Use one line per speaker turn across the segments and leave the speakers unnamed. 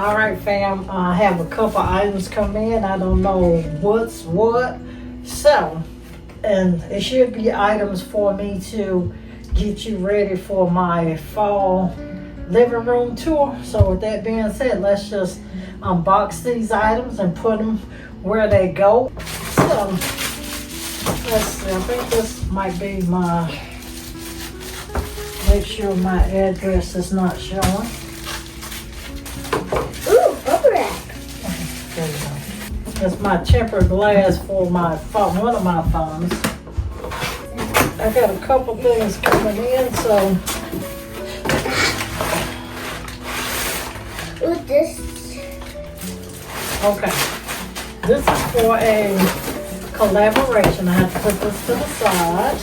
All right, fam, I have a couple items come in. I don't know what's what. So, and it should be items for me to get you ready for my fall living room tour. So with that being said, let's just unbox these items and put them where they go. So, let's see, I think this might be make sure my address is not showing. That's my tempered glass for my phone, one of my phones. I got a couple things coming in, so.
Ooh, this.
Okay. This is for a collaboration. I have to put this to the side.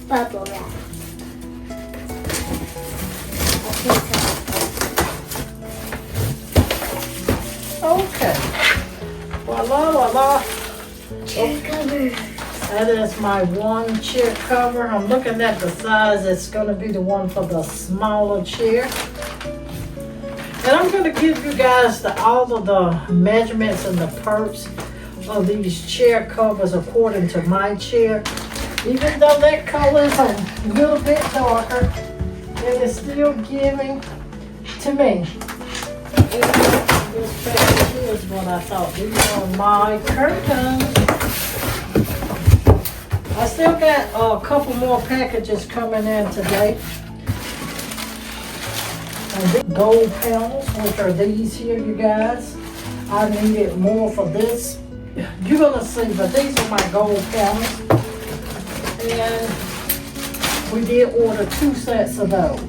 Bubble wrap.
Okay. Voila.
Chair cover.
That is my one chair cover. I'm looking at the size. It's going to be the one for the smaller chair. And I'm going to give you guys all of the measurements and the perks of these chair covers according to my chair. Even though that color is a little bit darker, it is still giving to me. This package is what I thought. These are my curtains. I still got a couple more packages coming in today. And the gold panels, which are these here, you guys. I needed more for this. You're gonna see, but these are my gold panels. And we did order 2 sets of those.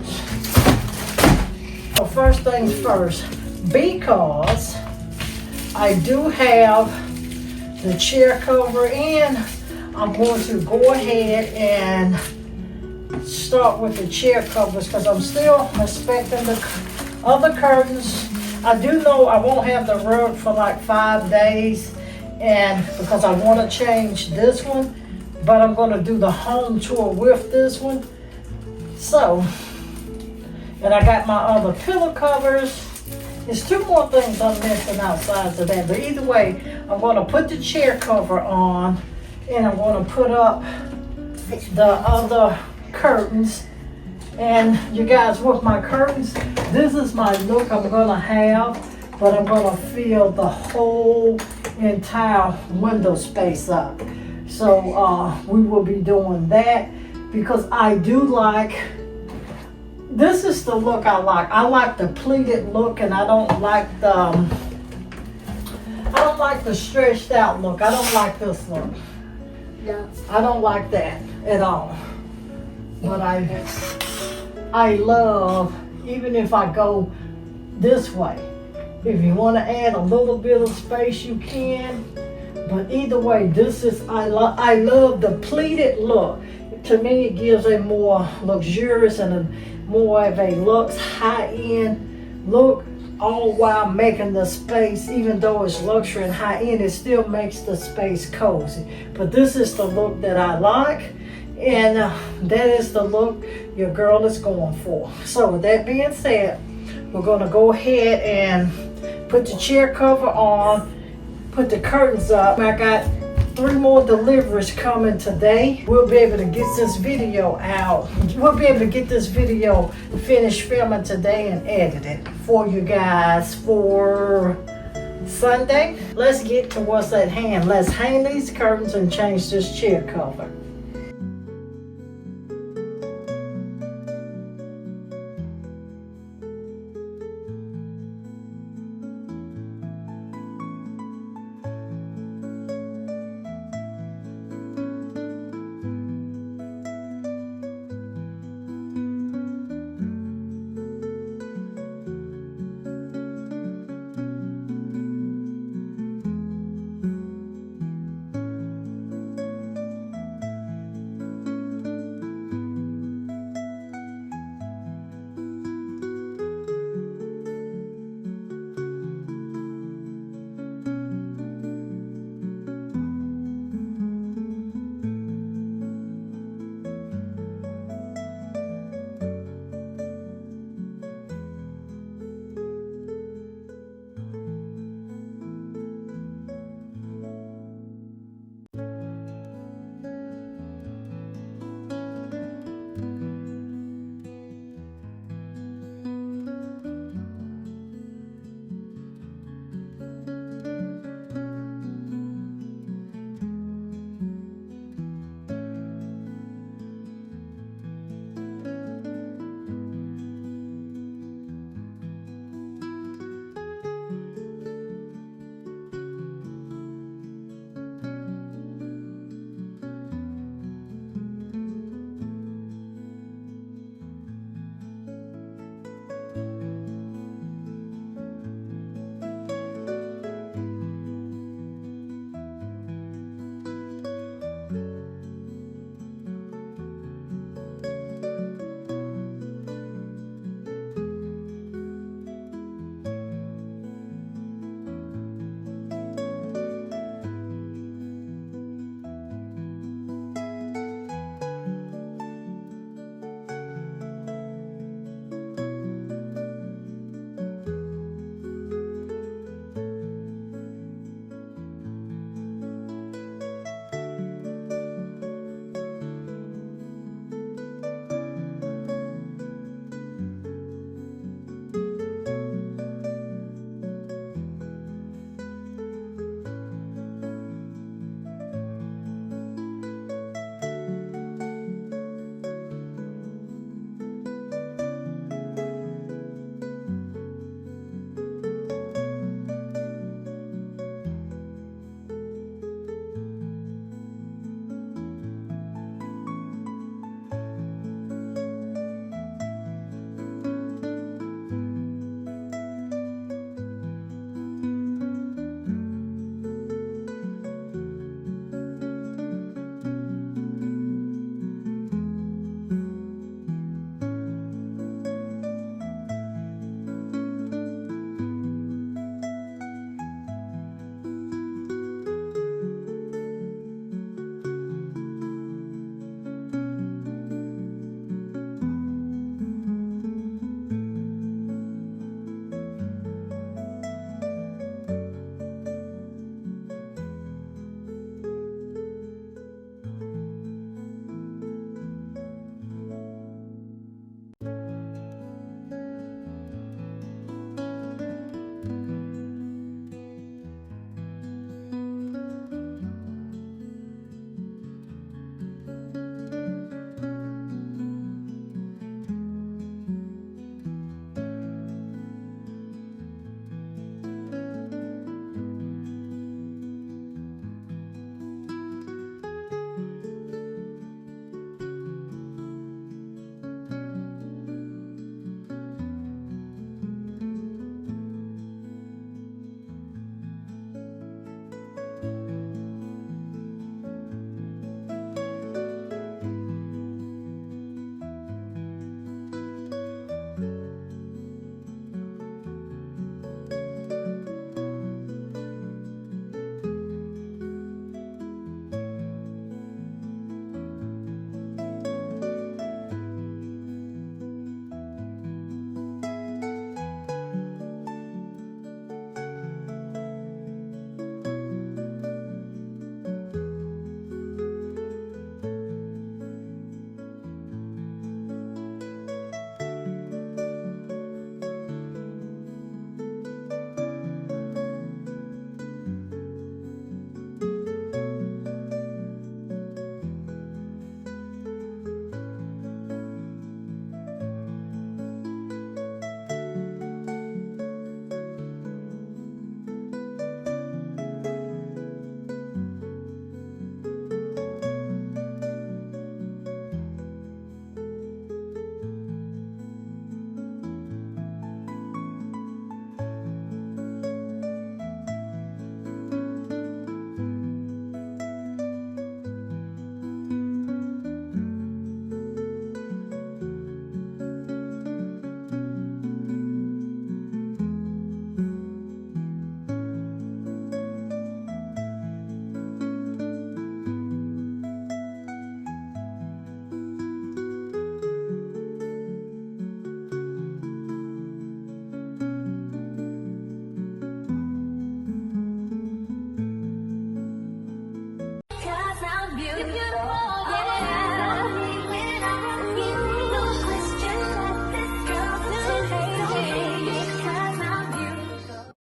So first things first, because I do have the chair cover in, I'm going to go ahead and start with the chair covers because I'm still expecting the other curtains. I do know I won't have the rug for like 5 days, and because I want to change this one, but I'm going to do the home tour with this one. So, and I got my other pillow covers. There's 2 more things I'm missing outside of that, but either way, I'm going to put the chair cover on, and I'm going to put up the other curtains. And you guys, with my curtains, this is my look I'm going to have, but I'm going to fill the whole entire window space up. So we will be doing that because I do like, this is the look I like. I like the pleated look, and I don't like the stretched out look. I don't like this look.
No.
I don't like that at all. But I love, even if I go this way, if you want to add a little bit of space, you can. But either way, this is, I love the pleated look. To me, it gives a more luxurious and a more of a luxe, high-end look, all while making the space, even though it's luxury and high-end, it still makes the space cozy. But this is the look that I like, and that is the look your girl is going for. So with that being said, we're going to go ahead and put the chair cover on, put the curtains up. I got 3 more deliveries coming today. We'll be able to get this video out. We'll be able to get this video finished filming today and edit it for you guys for Sunday. Let's get to what's at hand. Let's hang these curtains and change this chair cover.